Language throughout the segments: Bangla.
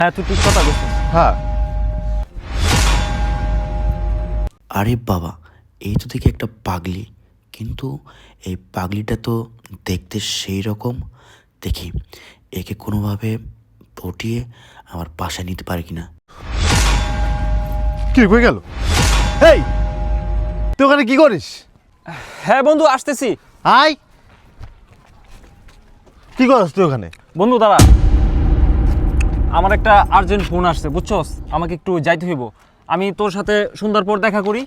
হ্যাঁ তুই ঠিক কথা বলছিস। হ্যাঁ আরে বাবা, এই তো দেখি একটা পাগলি, কিন্তু এই পাগলিটা তো দেখতে সেই রকম। দেখি একে কোনোভাবে পটিয়ে আমার বাসায় নিতে পারি কিনা। কি কই গেল? এই তুই ওখানে কি করিস? হ্যাঁ বন্ধু আসতেছি। আয়, কি করস তুই ওখানে? বন্ধু দাঁড়া, আমার একটা আর্জেন্ট ফোন আসছে বুঝছস, আমাকে একটু যাইতে হইব। আমি তোর সাথে সন্ধ্যার পর দেখা করি।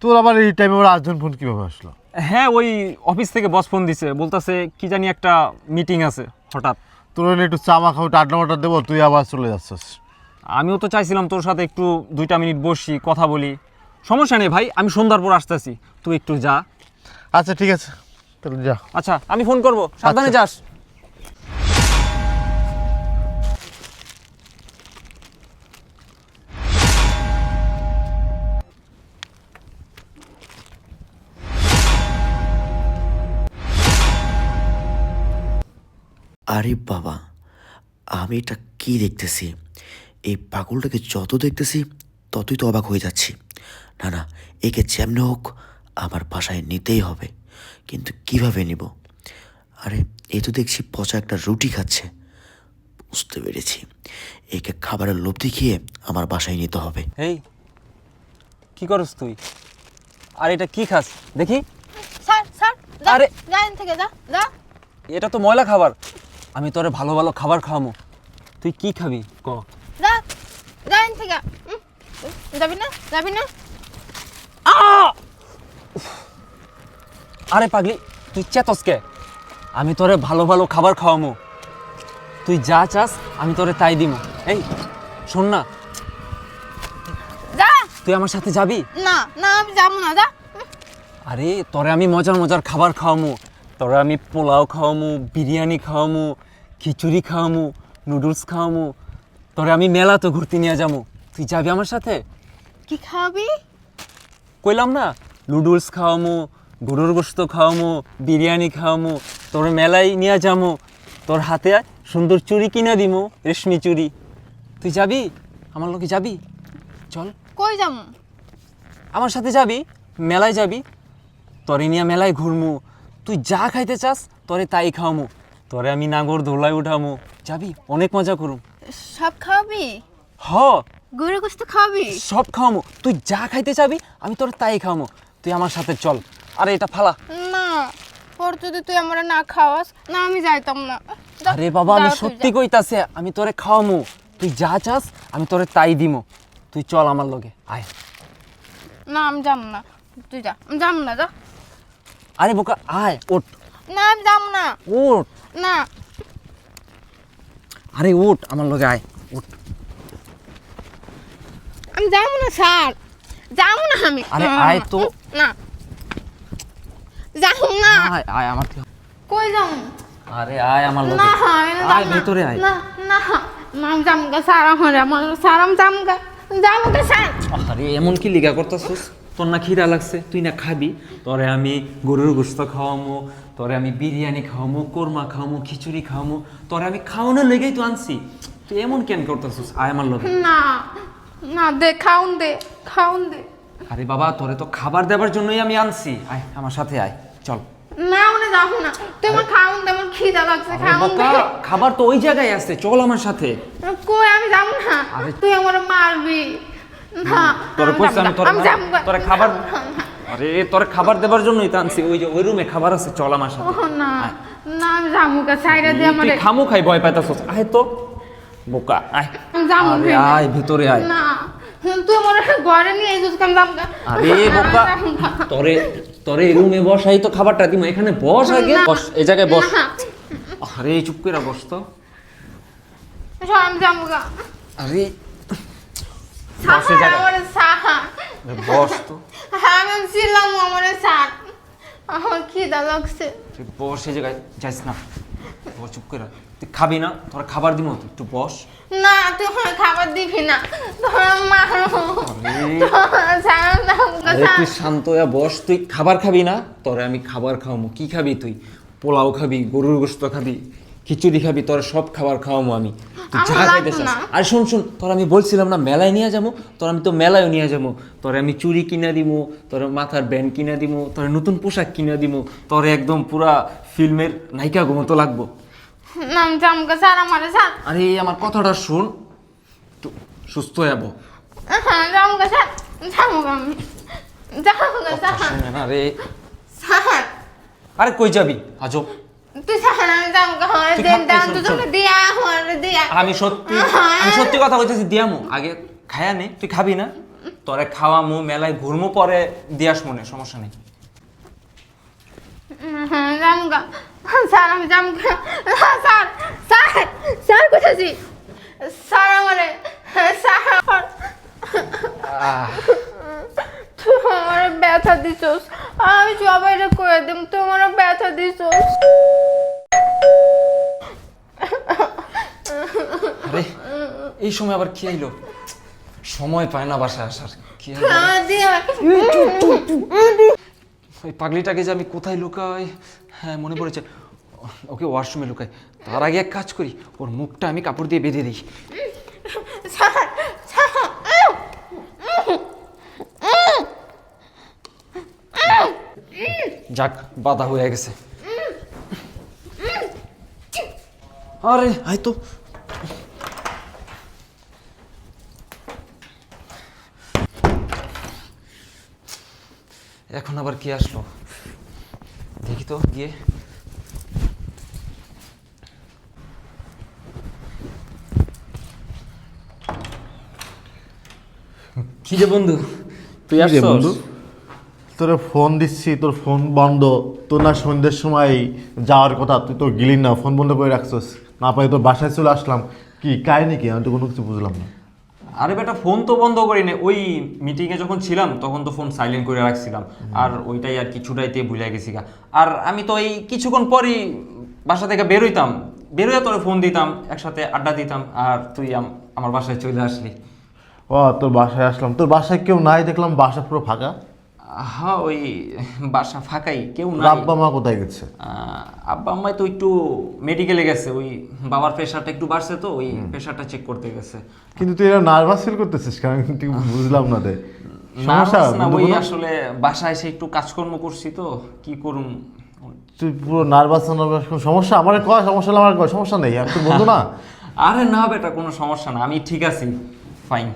তোর আবার এই টাইমে ওর আর্জেন্ট ফোন কিভাবে আসলো? হ্যাঁ ওই অফিস থেকে বস ফোন দিছে, বলতাছে কি জানি একটা মিটিং আছে হঠাৎ। তোর হলে একটু চা মা খাও, আড্ডা মাড্ডা দেবো, তুই আবার চলে যাচ্ছিস। আমিও তো চাইছিলাম তোর সাথে একটু 2টা মিনিট বসি, কথা বলি। সমস্যা নেই ভাই, আমি সন্ধ্যার পর আসতেছি, তুই একটু যা। আচ্ছা ঠিক আছে, তাহলে যা। আচ্ছা আমি ফোন করব, সাবধানে আচ্ছা। যাস। আরে বাবা, আমি এটা কি দেখতেছি? এই পাগলটাকে যত দেখতেছি ততই তো অবাক হয়ে যাচ্ছি। না না, একে যেমনি হোক আমার বাসায় নিতেই হবে, কিন্তু কিভাবে নিব? আরে এ তো দেখছি পচা একটা রুটি খাচ্ছে। বুঝতে পেরেছি, একে খাবারের লোভ দেখিয়ে আমার বাসায় নিতে হবে। এই কি করস তুই? আর এটা কি খাস দেখি? স্যার স্যার যা, আরে! যা এখান থেকে যা যা। এটা তো ময়লা খাবার। আমি তোরে ভালো ভালো খাবার খাওয়ামো, তুই কি খাবি ক? যা যা এখান থেকে যাবি না যাবি না। আরে পাগলি, তুই চেতস কে? আমি তোরে ভালো ভালো খাবার খাওয়ামো, তুই যা চাস আমি তোরে তাই দিমু। এই শোন না, যা। তুই আমার সাথে যাবি? না না আমি যাবো না, যা। আরে তোরে আমি মজার মজার খাবার খাওয়ামু, তোরে আমি পোলাও খাওয়ামু, বিরিয়ানি খাওয়ামু, খিচুড়ি খাওয়ামু, নুডলস খাওয়ামু, তোরে আমি মেলা তো ঘুরতে নিয়ে যাবো। তুই যাবি আমার সাথে? কি খাবি? কইলাম না, নুডলস খাওয়ামু, গরুর গোশত খাওয়ামু, বিরিয়ানি খাওয়ামু, তোর মেলায় নিয়ে যাবো, তোর হাতে সুন্দর চুড়ি কিনা দিমু, রেশমি চুড়ি। তুই যাবি আমার লোকে? যাবি? চল কই যাবো? আমার সাথে যাবি, মেলায় যাবি, তোরে নিয়ে মেলায় ঘুরমু, তুই যা খাইতে চাস তোরে তাই খাওয়ামু, তোরে আমি নাগর ধোলায় উঠামু, যাবি? অনেক মজা করুম। সব খাবি? হ, গরু গোশত খাবি? সব খাওয়ামু, তুই যা খাইতে চাবি আমি তোর তাই খাওয়ামু, তুই আমার সাথে চল। আরে এটা ফালা। না, পর যদি তুই আমার না খাওয়াস না আমি যাইতাম না। যা, আরে বাবা আমি যা তুই সত্যি যা। কইতাছে, আমি তোরে খাওয়ামু, তুই যা চাস আমি তোরে তাই দিমু, তুই চল আমার লগে আয়। না আমি যাম না, তুই যা। আমি যাম না, যা। আরে বোকা আয়, ওঠ না আমি যাম না। ওঠ, না আরে ওঠ আমার লগে আয়, ওঠ। আমি যাবো না স্যার, যাবো না আমি। আরে আয় তো। না যাবো না। আয় আয় আমার থেকে। কই যাবো? আরে আয় আমার লগে, না আমি যাবো আয় না। ভেতরে আয়। না না না আমি যাবো গা স্যার, আমার স্যার আমি যাবো গা, যাবো গা স্যার। আরে এমন কি লিগা করতেছিস? তোর না খিদা লাগছে, তুই না খাবি? তোরে আমি গরুর গোশত খাওয়ামু, তোরে আমি বিরিয়ানি খাওয়ামু, কোরমা খাওয়ামু, খিচুড়ি খাওয়ামু, তোরে আমি খাওয়ানোর লেগেই তো আনছি, তুই এমন কেন করতেছিস? আয় আমার লগে। না না দে, খাউন দে, খাউন দে। আরে বাবা তোরে তো খাবার দেবার জন্যই আমি আনছি, আয় আমার সাথে আয়, চল। না মানে যাবো না, তুই আমার খাউন দে, আমার খিদা লাগছে, আরে খাউন বাবা, দে। খাবার তো ওই জায়গায় আছে, চল আমার সাথে। কই আমি যাবো না, আরে- তুই আমার মারবি। না তোরে আমি কইছি যাবো আমি না, তোরে আমি যাবো গা। তোরে খাবার, আরে তোরে খাবার দেবার জন্যই তো আনছি, ওই যে ওই রুমে খাবার আছে, চল আমার সাথে। ও না না আমি যাবো গা, সাইডে দিয়ে তুই আমারে। খামু খাই ভয় পাইতাছস, আয় তো বোকা আয়। আমি যাবো আরে ভেবে। আয় ভিতরে আয়। না তুই আমার ঘরে নিয়ে এসেছিস, আমি যাবো গা। আরে বোকা, তোরে তোরে এই রুমে বসাই তো খাবারটা দিমু, এখানে বস আগে, না। বস এই জায়গায় বস। না। আরে চুপ করে বস তো। শোন, আমি যাবো গা। আরে সাহা, বস এই জায়গায়। আমারে সাহা। বস তো, হ্যাঁ আমি ছিলাম, আমারে সাহা। আমার খিদা লাগছে। তুই বস এই জায়গায়, যাইস না, বস চুপ করে। তুই খাবি না, তোর খাবার দিমু, তুই একটু বস। না তুই আমার খাবার দিবি না, তোর মারো। আরে তোর ছাড়া যাবো গা, আরে তুই ছাড়। শান্ত হয়ে বস, তুই খাবার খাবি না, তোরে আমি খাবার খাওয়ামু। কি খাবি তুই? পোলাও খাবি, গরুর গোশত খাবি, খিচুড়ি খাবি, তোর সব খাবার খাওয়াবো আমি, তুই যা আমার খাইতে লাগবে চাস। না। আর শোন শোন, তোর আমি বলছিলাম না মেলায় নিয়ে যাবো, তোর আমি তো মেলায় নিয়ে যাবো, তোর আমি চুড়ি কিনে দিবো, তোর মাথার ব্যান্ড কিনে দিবো, তোর নতুন পোশাক কিনে দিবো, তোর একদম পুরা ফিল্মের নায়িকা মতো লাগবো। আমি জামগা স্যার আমারে স্যার। আরে আমার কথাটা শোন, তো সুস্থ হয়ে যাবো। জামগা স্যার, জামগা আমি জামগা স্যার। শোনে না রে। স্যার আরে কই যাবি আজব? তুই স্যার আমি জামগা হরে তুই দেন থাক, দাম তুই তো শোন, তোকে দিয়া হরে দিয়া। আমি সত্যি কথা কইতেছি, দিয়ামু আগে খায়া নে, তুই খাবি না? তোরে খাওয়ামু, মেলায় ঘুরমু, পরে দিয়াস মনে, সমস্যা নেই। জামগা স্যার আমি জামগা স্যার স্যার স্যার কোথাছি স্যার আমারে স্যার তুই আমার ব্যথা দিছোস, আমি সবাইরে করে দিম, তুই আমার ব্যথা দিছোস। আরে এই সময় আবার কি আইলো? সময় পায় না বাসায় আসার, কি আর ওই পাগলিটাকে যে আমি কোথায় লুকাই, হ্যাঁ মনে পড়েছে, ওকে ওয়াশরুমে লুকাই। তার আগে এক কাজ করি, ওর মুখটা আমি কাপড় দিয়ে বেঁধে দিই। স্যার স্যার যাক, বাধা হয়ে গেছে। আরে আয় তো। এখন আবার কি আসলো দেখি তো গিয়ে। কি রে বন্ধু, তুই কি রে আসছস? বন্ধু, তোরে ফোন দিচ্ছি, তোর ফোন বন্ধ। তোর না সন্ধ্যের সময় যাওয়ার কথা, তুই তো গেলি না, ফোন বন্ধ করে রাখছস। না পাই তোর বাসায় চলে আসলাম, কি কাহিনী কি? আমি তো কোনো কিছু বুঝলাম না। আরে বেটা, ফোন তো বন্ধ করি না, ওই মিটিংয়ে যখন ছিলাম তখন তো ফোন সাইলেন্ট করে রাখছিলাম, আর ওইটাই আর কি ছুটাইতে ভুলে গেছি গা। আর আমি তো এই কিছুক্ষণ পরই বাসা থেকে বেরোইতাম, বেরোয় তোরে ফোন দিতাম, একসাথে আড্ডা দিতাম, আর তুই আমার বাসায় চলে আসলি। ও তোর বাসায় আসলাম, তোর বাসায় কেউ নাই দেখলাম, বাসা পুরো ফাঁকা। হ্যাঁ ওই বাসা ফাঁকাই, কেউ নাই। আব্বা মা কোথায় গেছে? আব্বা আম্মাই তো একটু মেডিকেলে গেছে, ওই বাবার প্রেশারটা একটু বাড়ছে, তো ওই প্রেশারটা চেক করতে গেছে। কিন্তু তুই এরা নার্ভাস ফিল করতেছিস কেন? ঠিক বুঝলাম না রে। সমস্যা Nervous না, বন্ধু ওই কোনো? আসলে বাসায় এসে একটু কাজকর্ম করছি তো, কি করুম। তুই পুরো নার্ভাস সমস্যা? আমার কয় সমস্যা হলে আমার কয় সমস্যা নেই, আমি তোর বন্ধু না। আরে না বেটা, কোনো সমস্যা না, আমি ঠিক আছি, ফাইন।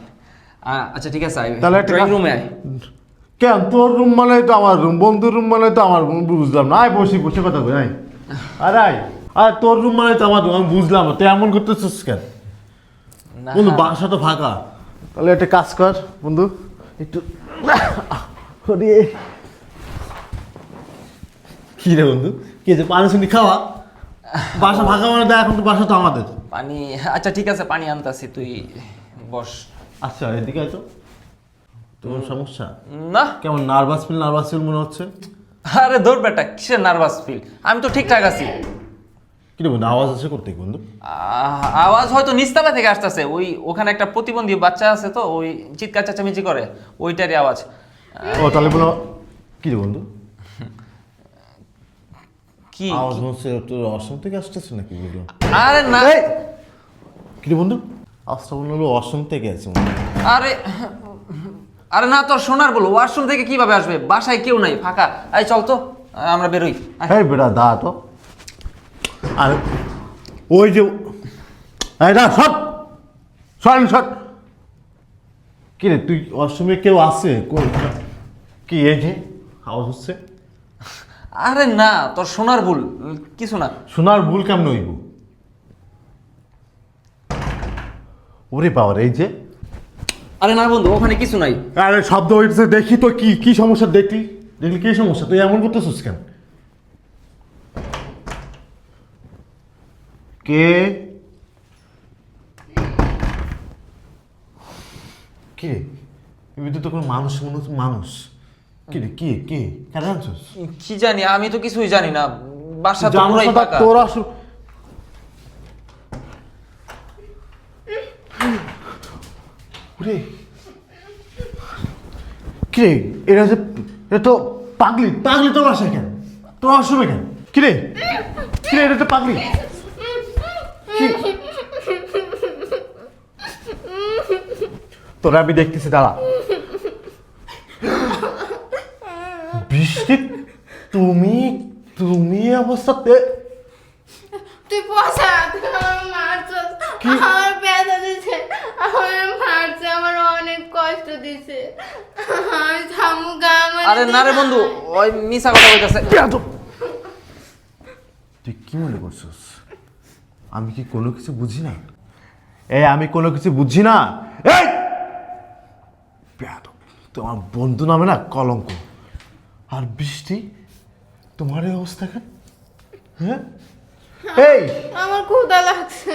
আচ্ছা ঠিক আছে, তাহলে একটা ড্রয়িং রুমে আয়। কেন তোর রুম মানে তো আমার রুম, বন্ধুর রুম মানে তো আমার রুম, বুঝলাম না। আয় বসি, বসে কথা কই, আয়। আরে আয়, আর তোর রুম মানে তো আমার রুম, আমি বুঝলাম না। তুই এমন করতেছিস কেন না, বন্ধু? বাসা তো ফাঁকা। তাহলে একটা কাজ কর বন্ধু, একটু কি রে বন্ধু, কি যে পানি শুনি খাওয়া। বাসা ফাঁকা মানে দেখ, এখন তো বাসা তো আমাদের। পানি, আচ্ছা ঠিক আছে, পানি আনতাছি, তুই বস। আচ্ছা এদিকে আয় তো। তোর সমস্যা না, কেমন? নার্ভাস ফিল মনে হচ্ছে। আরে ধর বেটা, কিসের নার্ভাস ফিল, আমি তো ঠিকঠাক আছি। কি রে বন্ধু, আওয়াজ আছে করতে বন্ধু? আওয়াজ হয়তো নিস্তালা থেকে আসতেছে, ওই ওখানে একটা প্রতিবন্ধী বাচ্চা আছে তো, ওই চিৎকার চেঁচামেচি করে, ওইটারই আওয়াজ। ও তাহলে বলো, কি রে বন্ধু কি আওয়াজ হচ্ছে? তোর অসম থেকে আসতেছে নাকি বন্ধু? আরে না, কি রে বন্ধু, আওয়াজটা মনে হলো অসম থেকে আছে মনে হয়। আরে আরে না, তোর সোনার বলো, ওয়াশরুম থেকে কিভাবে আসবে? বাসায় কেউ নাই, ফাঁকা। এই চল তো, আমরা বেরোই। আয়। এই বেটা দা তো, আর ওই যে এই না সব সর। কি রে তুই, অসমে কেউ আছে? কি এই যে আওয়াজ হচ্ছে? আরে না, তোর সোনার ভুল, কিছু না। শোনার ভুল কেমন হইব? ওরে বাবার, এই যে আরে না বন্ধু, ওখানে কিছু নাই। আরে শব্দ হইতেছে, দেখি তো কি কি সমস্যা। দেখলি কি সমস্যা? তুই এমন করতেছিস কেন? কে কে এমনি তো কোনো মানুষ মনে হচ্ছে, মানুষ। কি রে, কে কে কেন আনছিস? কি জানি, আমি তো কিছুই জানি না, বাসা তো জানোস পুরাই না, ফাঁকা। তোর আসল ওরে কি রে, এটা যে এটা তো পাগলি তোর বাসায় কেন? তোর আসবে কেন? কি রে এটা তো পাগলি। তোরা আমি দেখতেছি, দাঁড়া। বৃষ্টি, তুমি তুমি এই অবস্থাতে তুই বসা, তুই আমার মারছস, আমার ব্যথা দিছে, আমার মারছে, আমার অনেক কষ্ট দিছে, আমি থামুকা আমার। আরে না রে বন্ধু, ওই মিছা কথা কইতাছে। তুই কি মনে করছিস আমি কি কোনো কিছু বুঝি না? আমি কোনো কিছু বুঝি না। এই বেয়াদব, তোমার বন্ধু নামে না কলঙ্ক। আর বৃষ্টি, তোমার এই অবস্থা কেন? হ্যাঁ, এই আমার ক্ষুধা লাগছে,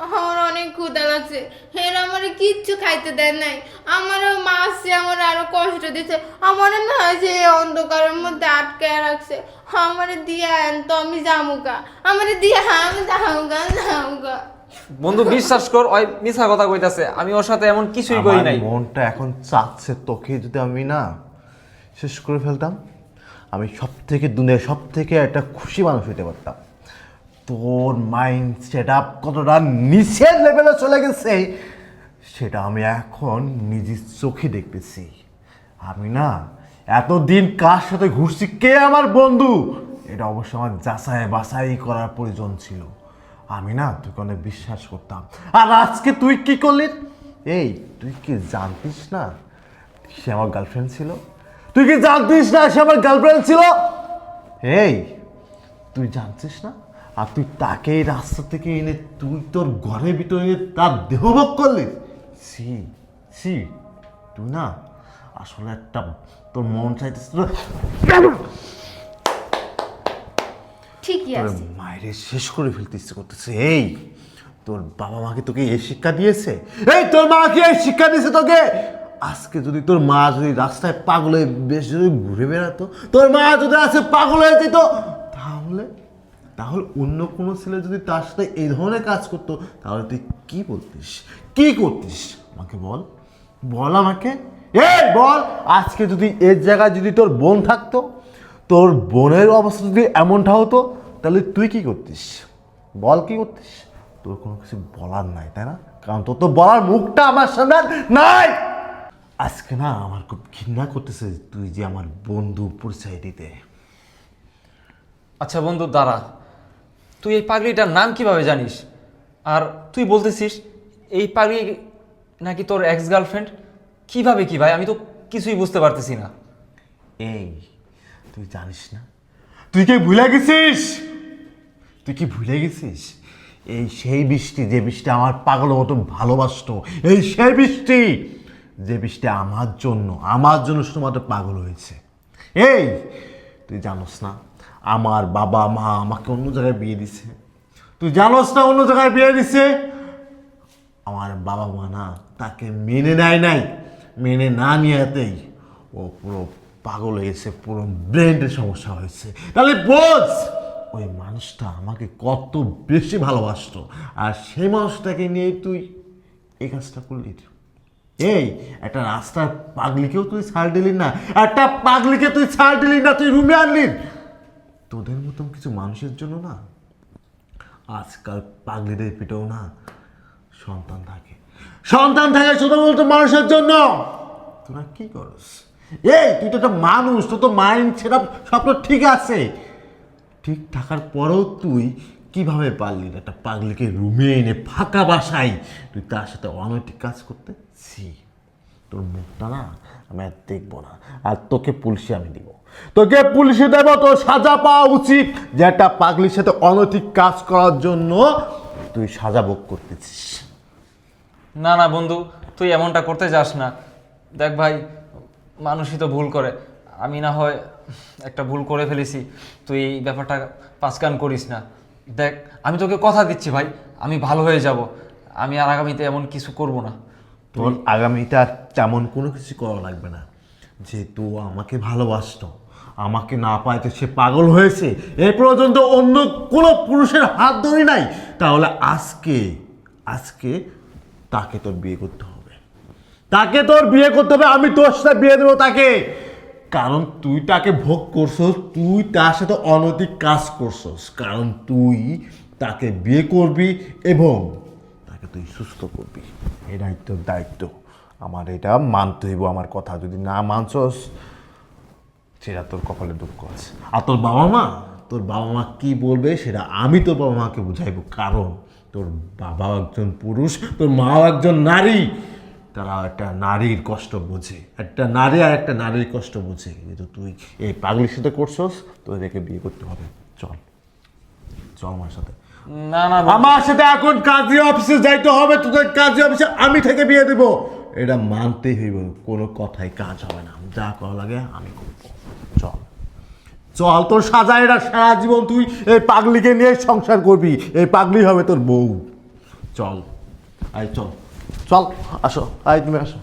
আমার অনেক ক্ষুধা লাগছে। এর আমার কিচ্ছু খাইতে দেয় নাই, আমার মাসে আমার আরো কষ্ট দিচ্ছে, আমার না যে অন্ধকারের মধ্যে আটকে রাখছে। আমার দিয়ে আন তো আমি জামুকা, আমার দিয়ে আমি জামুকা। বন্ধু বিশ্বাস কর, ওই মিছা কথা কইতাছে, আমি ওর সাথে এমন কিছুই করি আমার নাই। মনটা এখন চাচ্ছে তোকে যদি আমি না শেষ করে ফেলতাম, আমি দুনিয়ার সব থেকে একটা খুশি মানুষ হইতে পারতাম। তোর মাইন্ড সেট আপ কতটা নিচের লেভেলে চলে গেছে সেটা আমি এখন নিজের চোখে দেখতেছি। আমি না এতদিন কার সাথে ঘুরছি, কে আমার বন্ধু, এটা অবশ্য আমার যাচাই বাছাই করার প্রয়োজন ছিল। আমি না তোকে অনেক বিশ্বাস করতাম, আর আজকে তুই কি করলি? তুই কি জানতিস না সে আমার গার্লফ্রেন্ড ছিল? তুই কি জানতিস না সে আমার গার্লফ্রেন্ড ছিল? তুই জানতিস না? আর তুই তাকে এই রাস্তা থেকে এনে তুই তোর ঘরের ভিতরে এনে তার দেহভোগ করলি। সি সি, তুই না আসলে একটা, তোর মন চাইতেছে ঠিকই আছে, মায়ের শেষ করে ফেলতে ইচ্ছে করতেছে। তোর বাবা মাকে তোকে এই শিক্ষা দিয়েছে? তোর মা কি এই শিক্ষা দিয়েছে তোকে? আজকে যদি তোর মা যদি রাস্তায় পাগল হয়ে বেশ যদি ঘুরে বেড়াতো, তোর মা যদি আছে পাগল হয়ে যেত, তাহলে তাহলে অন্য কোনো ছেলে যদি তার সাথে এই ধরনের কাজ করতো, তাহলে তুই কি বলতিস, কি করতিস? আমাকে বল, বল আমাকে, বল। আজকে যদি এর জায়গায় যদি তোর বোন থাকতো, তোর বোনের অবস্থা যদি এমনটা হতো, তাহলে তুই কি করতিস? বল, কি করতিস? তোর কোনো কিছু বলার নাই, তাই না? কারণ তোর তো বলার মুখটা আমার সামনে নাই। আজকে না আমার খুব ঘৃণা করতেছে তুই যে আমার বন্ধু পরিচয় দিতে। আচ্ছা বন্ধু দাঁড়া, তুই এই পাগলিটার নাম কিভাবে জানিস? আর তুই বলতেছিস এই পাগলি নাকি তোর এক্স গার্লফ্রেন্ড? কিভাবে কি ভাই, আমি তো কিছুই বুঝতে পারতেছি না। তুই জানিস না? তুই কি ভুলে গেছিস? তুই কি ভুলে গেছিস? সেই বৃষ্টি, যে বৃষ্টি আমার পাগলের মতো ভালোবাসতো, সেই বৃষ্টি, যে বৃষ্টি আমার জন্য শুধুমাত্র পাগল হয়েছে। তুই জানোস না আমার বাবা মা আমাকে অন্য জায়গায় বিয়ে দিছে? তুই জানোস না অন্য জায়গায় বিয়ে দিছে? আমার বাবা মা না তাকে মেনে নেয় নাই, মেনে না নিয়েতেই ও পুরো পাগল হয়েছে, পুরো ব্রেনের সমস্যা হয়েছে। তাহলে বোঝ ওই মানুষটা আমাকে কত বেশি ভালোবাসতো, আর সেই মানুষটাকে নিয়ে তুই এই কাজটা করলি। একটা রাস্তার পাগলিকেও তুই ছাড় দিলি না, একটা পাগলিকে তুই ছাড় দিলি না, তুই রুমে আনলি। তোদের মতন কিছু মানুষের জন্য না আজকাল পাগলিদের পিঠেও না সন্তান থাকে শুধুমাত্র মানুষের জন্য। তোরা কি করস? তুই তো একটা মানুষ, তোর তো মাইন্ড সেটা সব তো ঠিক আছে, ঠিক থাকার পরেও তুই কিভাবে পারলি একটা পাগলিকে রুমে এনে ফাঁকা বাসায় তুই তার সাথে অনৈতিক কাজ করতে? তোর মুখটা না আমি আর দেখবো না, আর তোকে পুলিশে আমি দিব, তোকে পুলিশে দেব। তোর সাজা পাওয়া উচিত যে একটা পাগলির সাথে অনৈতিক কাজ করার জন্য তুই সাজা ভোগ করতেছিস। না না বন্ধু, তুই এমনটা করতে যাস না। দেখ ভাই, মানুষই তো ভুল করে, আমি না হয় একটা ভুল করে ফেলেছি, তুই এই ব্যাপারটা পাঁচকান করিস না। দেখ আমি তোকে কথা দিচ্ছি ভাই, আমি ভালো হয়ে যাব, আমি আর আগামীতে এমন কিছু করব না। তোর আগামীতে আর তেমন কোনো কিছু করা লাগবে না, যেহেতু আমাকে ভালোবাসতো, আমাকে না পাইতে সে পাগল হয়েছে, এ পর্যন্ত অন্য কোনো পুরুষের হাত ধরি নাই, তাহলে আজকে তাকে তোর বিয়ে করতে হবে, আমি তোর সাথে বিয়ে দেবো তাকে। কারণ তুই তাকে ভোগ করছস, তুই তার সাথে অনৈতিক কাজ করছস, কারণ তুই তাকে বিয়ে করবি এবং তাকে তুই সুস্থ করবি। এটাই তোর দায়িত্ব। আমার এটা মানতে হইব, আমার কথা যদি না মানছস সেটা তোর কপালে দুঃখ আছে। আর তোর বাবা মা কি বলবে সেটা আমি তোর বাবা মাকে বুঝাইবো, কারণ তোর বাবাও একজন পুরুষ, তোর মাও একজন নারী, তারা একটা নারীর কষ্ট বোঝে, একটা নারী আর একটা নারীর কষ্ট বোঝে। কিন্তু তুই এই পাগলির সাথে করছস, তোদেরকে বিয়ে করতে হবে। চল চল আমার সাথে। না না আমার সাথে এখন কাজী অফিসে যাইতে হবে, তোদের কাজী অফিসে আমি থেকে বিয়ে দেব, এটা মানতেই হইব, কোনো কথাই কাজ হবে না, যা করা লাগে আমি করবো। চল চল, তোর সাজা এটা, সারা জীবন তুই এই পাগলিকে নিয়ে সংসার করবি, এই পাগলি হবে তোর বউ। চল আয়, চল চল, আসো, আয় তুমি আসো।